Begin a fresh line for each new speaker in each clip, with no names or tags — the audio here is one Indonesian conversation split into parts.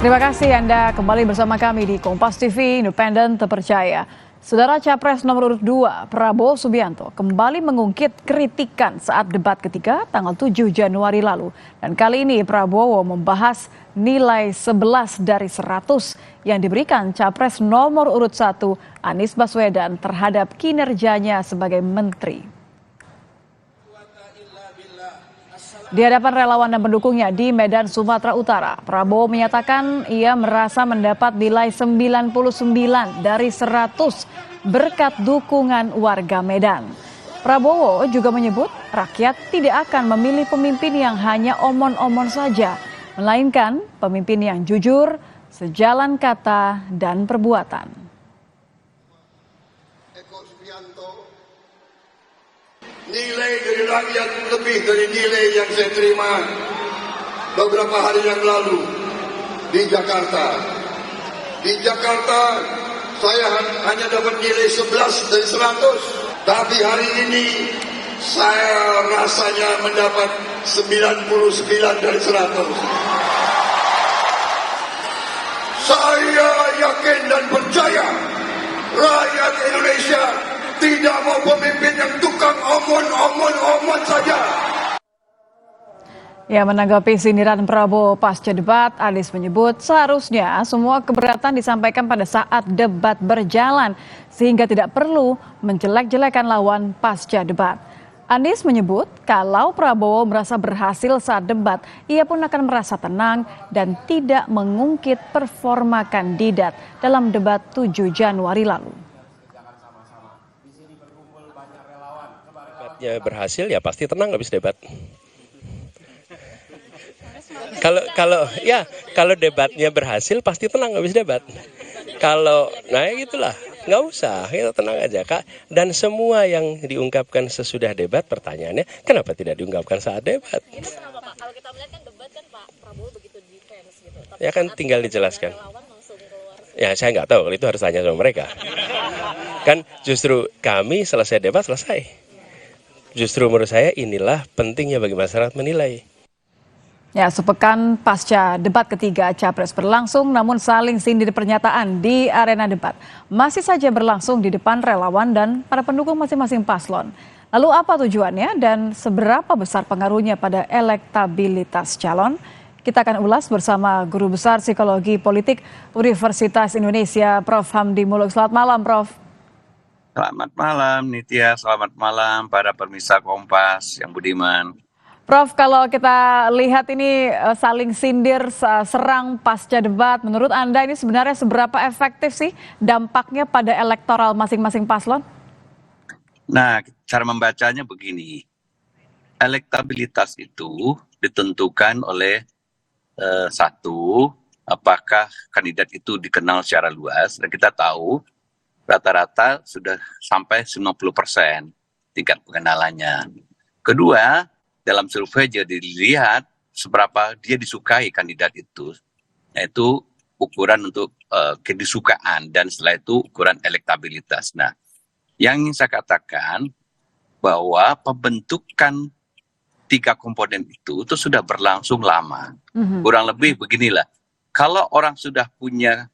Terima kasih Anda kembali bersama kami di Kompas TV, Independen Terpercaya. Saudara Capres nomor urut 2, Prabowo Subianto, kembali mengungkit kritikan saat debat ketiga tanggal 7 Januari lalu. Dan kali ini Prabowo membahas nilai 11 dari 100 yang diberikan Capres nomor urut 1, Anies Baswedan, terhadap kinerjanya sebagai menteri. Di hadapan relawan dan pendukungnya di Medan, Sumatera Utara, Prabowo menyatakan ia merasa mendapat nilai 99 dari 100 berkat dukungan warga Medan. Prabowo juga menyebut rakyat tidak akan memilih pemimpin yang hanya omon-omon saja, melainkan pemimpin yang jujur, sejalan kata dan perbuatan.
Nilai dari rakyat lebih dari nilai yang saya terima beberapa hari yang lalu di Jakarta. Di Jakarta saya hanya dapat nilai 11 dari 100. Tapi hari ini saya rasanya mendapat 99 dari 100. Saya yakin dan percaya rakyat Indonesia tidak mau pemimpin yang tukang omon saja.
Ya, menanggapi sindiran Prabowo pasca debat, Anies menyebut seharusnya semua keberatan disampaikan pada saat debat berjalan sehingga tidak perlu menjelek-jelekan lawan pasca debat. Anies menyebut kalau Prabowo merasa berhasil saat debat, ia pun akan merasa tenang dan tidak mengungkit performa kandidat dalam debat 7 Januari lalu.
Ya berhasil ya pasti tenang habis debat. Kalau debatnya berhasil pasti tenang habis debat. Kalau ya gitulah, nggak usah, kita tenang aja Kak. Dan semua yang diungkapkan sesudah debat, pertanyaannya kenapa tidak diungkapkan saat debat?
Kenapa Pak? Kalau kita melihat kan debat kan Pak Prabowo begitu defense gitu. Tapi
Ya kan tinggal dijelaskan. Ya
keluar.
saya nggak tahu, itu harus tanya sama mereka. Kan justru kami selesai debat selesai. Justru menurut saya inilah pentingnya bagi masyarakat menilai.
Ya, sepekan pasca debat ketiga Capres berlangsung, namun saling sindir pernyataan di arena debat masih saja berlangsung di depan relawan dan para pendukung masing-masing paslon. Lalu apa tujuannya dan seberapa besar pengaruhnya pada elektabilitas calon? Kita akan ulas bersama Guru Besar Psikologi Politik Universitas Indonesia, Prof. Hamdi Muluk. Selamat malam, Prof.
Selamat malam Nitya, selamat malam para pemirsa Kompas yang budiman.
Prof, kalau kita lihat ini saling sindir, serang pasca debat, menurut Anda ini sebenarnya seberapa efektif sih dampaknya pada elektoral masing-masing paslon?
Nah, cara membacanya begini, elektabilitas itu ditentukan oleh satu, apakah kandidat itu dikenal secara luas, dan kita tahu rata-rata sudah sampai 90% tingkat pengenalannya. Kedua, dalam survei jadi dilihat seberapa dia disukai kandidat itu, yaitu ukuran untuk kedisukaan dan setelah itu ukuran elektabilitas. Nah, yang ingin saya katakan bahwa pembentukan 3 komponen itu sudah berlangsung lama. Kurang lebih beginilah, kalau orang sudah punya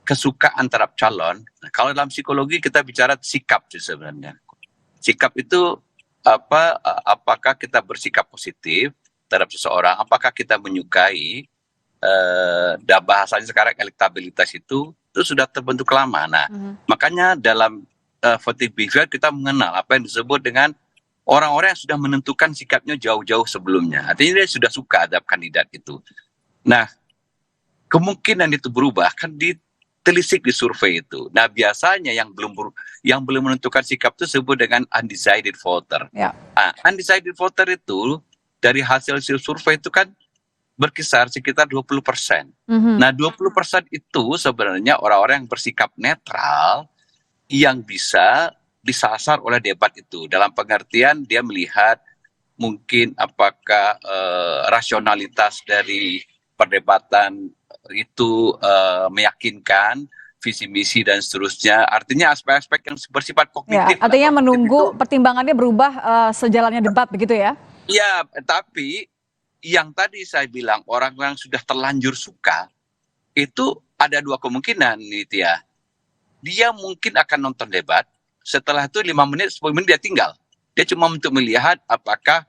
kesukaan terhadap calon, nah, kalau dalam psikologi kita bicara sikap sih sebenarnya. Sikap itu apakah kita bersikap positif terhadap seseorang, apakah kita menyukai, dan bahasanya sekarang elektabilitas itu sudah terbentuk lama. Nah, makanya dalam voting behavior kita mengenal apa yang disebut dengan orang-orang yang sudah menentukan sikapnya jauh-jauh sebelumnya. Artinya dia sudah suka terhadap kandidat itu. Nah, kemungkinan itu berubah kan ditelisik di survei itu. Nah, biasanya yang belum menentukan sikap itu disebut dengan undecided voter.
Ya.
Nah, undecided voter itu dari hasil survei itu kan berkisar sekitar 20%. Nah, 20% itu sebenarnya orang-orang yang bersikap netral yang bisa disasar oleh debat itu. Dalam pengertian dia melihat mungkin apakah rasionalitas dari perdebatan itu meyakinkan, visi misi dan seterusnya. Artinya aspek-aspek yang bersifat kognitif.
Ya, artinya menunggu pertimbangannya berubah sejalannya debat begitu ya?
Ya, tapi yang tadi saya bilang orang yang sudah terlanjur suka itu ada dua kemungkinan nih Tia. Dia mungkin akan nonton debat, setelah itu 5 menit, 10 menit dia tinggal. Dia cuma untuk melihat apakah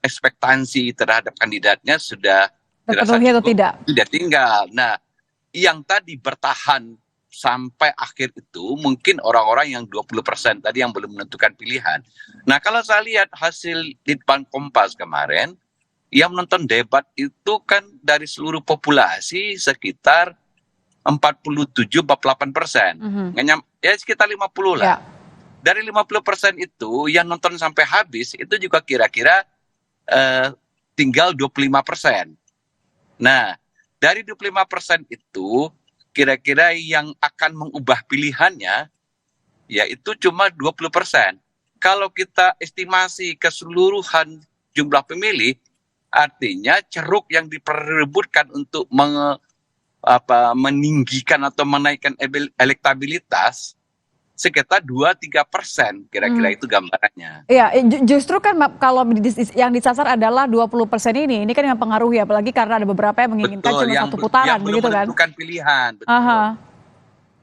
ekspektasi terhadap kandidatnya sudah dirasa
Terpenuhi atau
cukup,
tidak?
dia tinggal. Nah, yang tadi bertahan sampai akhir itu mungkin orang-orang yang 20% tadi yang belum menentukan pilihan. Nah, kalau saya lihat hasil Litbang Kompas kemarin, yang menonton debat itu kan dari seluruh populasi sekitar 47-48%. Ya sekitar 50 lah.
Ya.
Dari 50% itu yang nonton sampai habis itu juga kira-kira tinggal 25%. Nah, dari 25% itu kira-kira yang akan mengubah pilihannya yaitu cuma 20%. Kalau kita estimasi keseluruhan jumlah pemilih, artinya ceruk yang diperebutkan untuk meninggikan atau menaikkan elektabilitas sekitar 2-3%, kira-kira itu gambarannya.
Iya, justru kan kalau yang disasar adalah 20% ini kan yang mempengaruhi, apalagi karena ada beberapa yang menginginkan
Betul,
cuma satu putaran,
yang belum
begitu kan?
menentukan pilihan, betul.
Aha.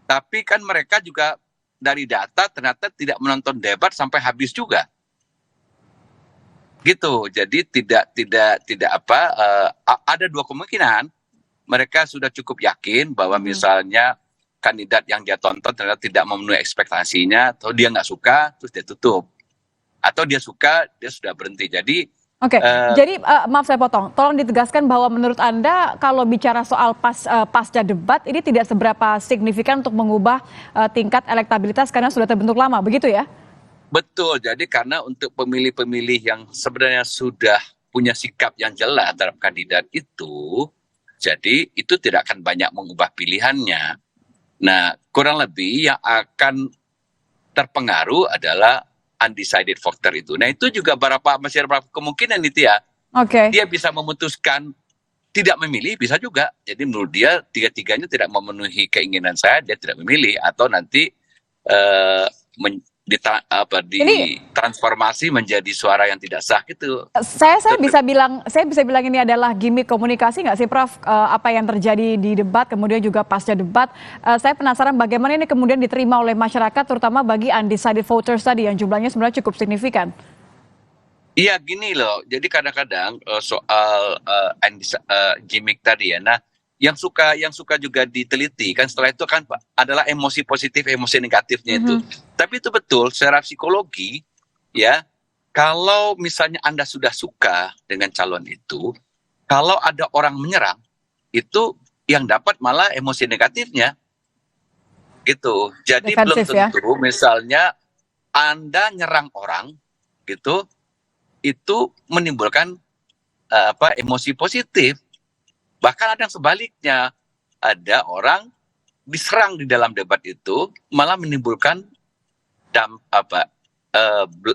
Tapi kan mereka juga dari data ternyata tidak menonton debat sampai habis juga. Gitu. Jadi ada dua kemungkinan. Mereka sudah cukup yakin bahwa misalnya kandidat yang dia tonton ternyata tidak memenuhi ekspektasinya, atau dia nggak suka, terus dia tutup. Atau dia suka, dia sudah berhenti. Jadi
Oke, jadi maaf saya potong. Tolong ditegaskan bahwa menurut Anda kalau bicara soal pasca debat ini tidak seberapa signifikan untuk mengubah tingkat elektabilitas karena sudah terbentuk lama, begitu ya?
betul. Jadi karena untuk pemilih-pemilih yang sebenarnya sudah punya sikap yang jelas terhadap kandidat itu, jadi itu tidak akan banyak mengubah pilihannya. Nah, kurang lebih yang akan terpengaruh adalah undecided voter itu. Nah, itu juga masih ada beberapa kemungkinan itu ya.
Oke.
Dia bisa memutuskan tidak memilih, bisa juga. Jadi menurut dia tiga-tiganya tidak memenuhi keinginan saya, dia tidak memilih, atau nanti ditransformasi menjadi suara yang tidak sah gitu.
Saya bisa bilang ini adalah gimmick komunikasi nggak sih, Prof? Apa yang terjadi di debat kemudian juga pasca debat. Saya penasaran bagaimana ini kemudian diterima oleh masyarakat, terutama bagi undecided voters tadi yang jumlahnya sebenarnya cukup signifikan.
Iya gini loh, jadi kadang-kadang soal gimmick tadi ya. Nah, yang suka juga diteliti kan setelah itu kan adalah emosi positif, emosi negatifnya itu. Tapi itu betul secara psikologi ya. Kalau misalnya Anda sudah suka dengan calon itu, kalau ada orang menyerang, itu yang dapat malah emosi negatifnya. Gitu. Jadi
Defensif,
belum tentu misalnya Anda nyerang orang gitu, itu menimbulkan emosi positif. Bahkan ada yang sebaliknya, ada orang diserang di dalam debat itu malah menimbulkan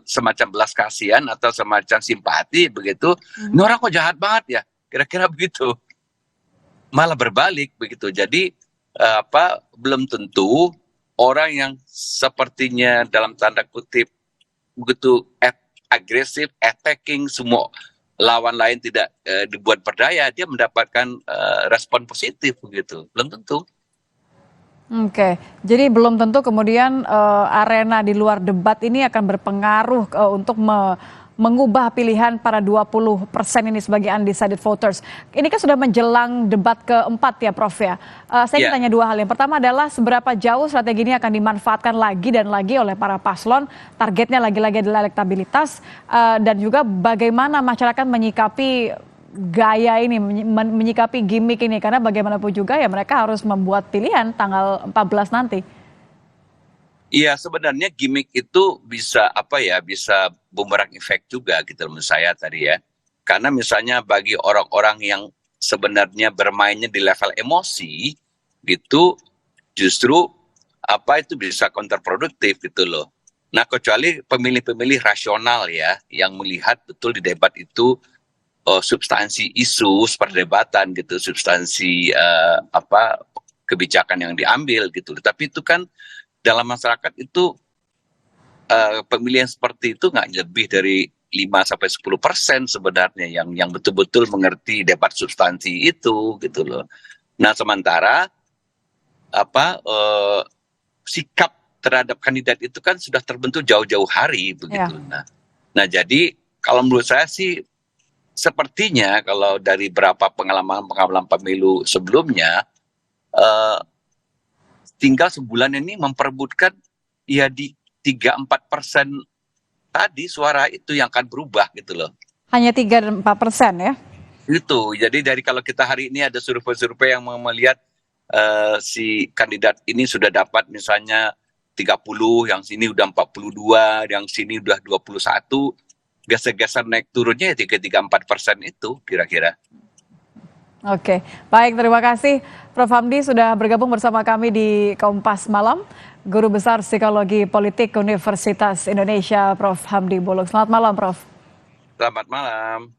semacam belas kasihan atau semacam simpati begitu. Ini orang kok jahat banget ya, kira-kira begitu. Malah berbalik begitu. Jadi belum tentu orang yang sepertinya dalam tanda kutip begitu agresif, attacking semua lawan lain tidak dibuat berdaya, dia mendapatkan respon positif begitu. Belum tentu.
Oke, jadi belum tentu kemudian arena di luar debat ini akan berpengaruh untuk mengubah pilihan para 20% ini sebagai undecided voters. Ini kan sudah menjelang debat keempat ya, Prof ya. Saya ingin tanya dua hal. Yang pertama adalah seberapa jauh strategi ini akan dimanfaatkan lagi dan lagi oleh para paslon. Targetnya lagi-lagi adalah elektabilitas dan juga bagaimana masyarakat menyikapi gaya ini, menyikapi gimmick ini, karena bagaimanapun juga ya mereka harus membuat pilihan tanggal 14 nanti.
Iya, sebenarnya gimmick itu bisa bisa bumerang efek juga gitu menurut saya tadi ya. Karena misalnya bagi orang-orang yang sebenarnya bermainnya di level emosi gitu, justru itu bisa kontraproduktif gitu loh. Nah, kecuali pemilih-pemilih rasional ya yang melihat betul di debat itu substansi isu perdebatan gitu, substansi kebijakan yang diambil gitu. Tapi itu kan dalam masyarakat itu pemilihan seperti itu nggak lebih dari 5-10% sebenarnya yang betul-betul mengerti debat substansi itu gitu loh. Nah, sementara sikap terhadap kandidat itu kan sudah terbentuk jauh-jauh hari begitu. Nah, jadi kalau menurut saya sih sepertinya kalau dari berapa pengalaman pemilu sebelumnya, tinggal sebulan ini memperebutkan ya di 3-4% tadi suara itu yang akan berubah gitu loh.
Hanya 3-4% ya?
Itu, jadi dari kalau kita hari ini ada survei-survei yang melihat si kandidat ini sudah dapat misalnya 30, yang sini udah 42, yang sini udah 21, geser-geser naik turunnya ya 3-4% itu kira-kira.
Oke, baik, terima kasih Prof. Hamdi sudah bergabung bersama kami di Kompas Malam. Guru Besar Psikologi Politik Universitas Indonesia, Prof. Hamdi Buluk. Selamat malam, Prof.
Selamat malam.